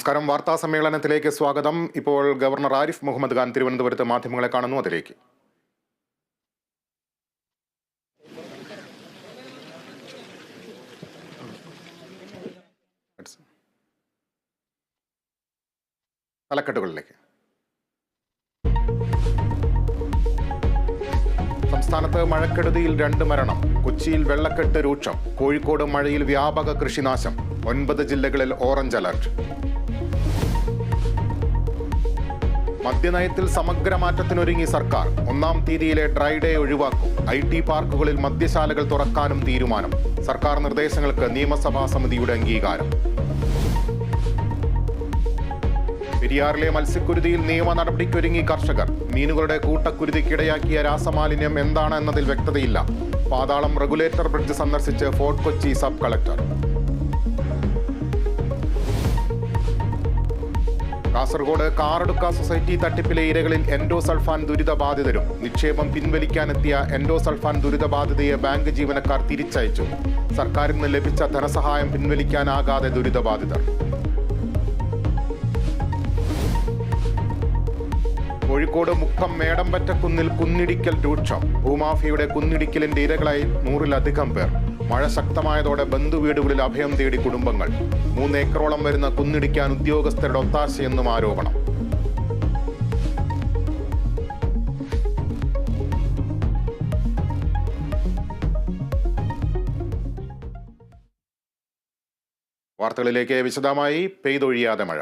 നമസ്കാരം. വാർത്താ സമ്മേളനത്തിലേക്ക് സ്വാഗതം. ഇപ്പോൾ ഗവർണർ ആരിഫ് മുഹമ്മദ് ഖാൻ തിരുവനന്തപുരത്ത് മാധ്യമങ്ങളെ കാണുന്നു. അതിലേക്ക് തലക്കെട്ടുകളിലേക്ക്. സംസ്ഥാനത്ത് മഴക്കെടുതിയിൽ 2 മരണം. കൊച്ചിയിൽ വെള്ളക്കെട്ട് രൂക്ഷം. കോഴിക്കോട് മഴയിൽ വ്യാപക കൃഷിനാശം. 9 ജില്ലകളിൽ ഓറഞ്ച് അലർട്ട്. മദ്യനയത്തിൽ സമഗ്ര മാറ്റത്തിനൊരുങ്ങി സർക്കാർ. 1-ാം തീയതിയിലെ ഡ്രൈ ഡേ ഒഴിവാക്കും. IT പാർക്കുകളിൽ മദ്യശാലകൾ തുറക്കാനും തീരുമാനം. സർക്കാർ നിർദ്ദേശങ്ങൾക്ക് നിയമസഭാ സമിതിയുടെ അംഗീകാരം. പെരിയാറിലെ മത്സ്യക്കുരുതിയിൽ നിയമ നടപടിക്കൊരുങ്ങി കർഷകർ. മീനുകളുടെ കൂട്ടക്കുരുതിക്കിടയാക്കിയ രാസമാലിന്യം എന്താണ് എന്നതിൽ വ്യക്തതയില്ല. പാതാളം റെഗുലേറ്റർ ബ്രിഡ്ജ് സന്ദർശിച്ച് Fort Kochi sub collector. Kasaragod Karadukka society തട്ടിപ്പിലെ ഇരകളിൽ എൻഡോസൾഫാൻ ദുരിതബാധിതരും. നിക്ഷേപം പിൻവലിക്കാനെത്തിയ എൻഡോസൾഫാൻ ദുരിതബാധിതയെ ബാങ്ക് ജീവനക്കാർ തിരിച്ചയച്ചു. സർക്കാരിൽ നിന്ന് ലഭിച്ച ധനസഹായം പിൻവലിക്കാനാകാതെ ദുരിതബാധിതർ. കോഴിക്കോട് മുക്കം മേടമ്പറ്റക്കുന്നിൽ കുന്നിടിക്കൽ രൂക്ഷം. ഭൂമാഫിയുടെ കുന്നിടിക്കലിന്റെ ഇരകളായി 100-ലധികം പേർ. മഴ ശക്തമായതോടെ ബന്ധുവീടുകളിൽ അഭയം തേടി കുടുംബങ്ങൾ. 3 ഏക്കറോളം വരുന്ന കുന്നിടിക്കാൻ ഉദ്യോഗസ്ഥരുടെ ഒത്താശയെന്നും ആരോപണം. വാർത്തകളിലേക്ക്. വിശദമായി. പെയ്തൊഴിയാതെ മഴ.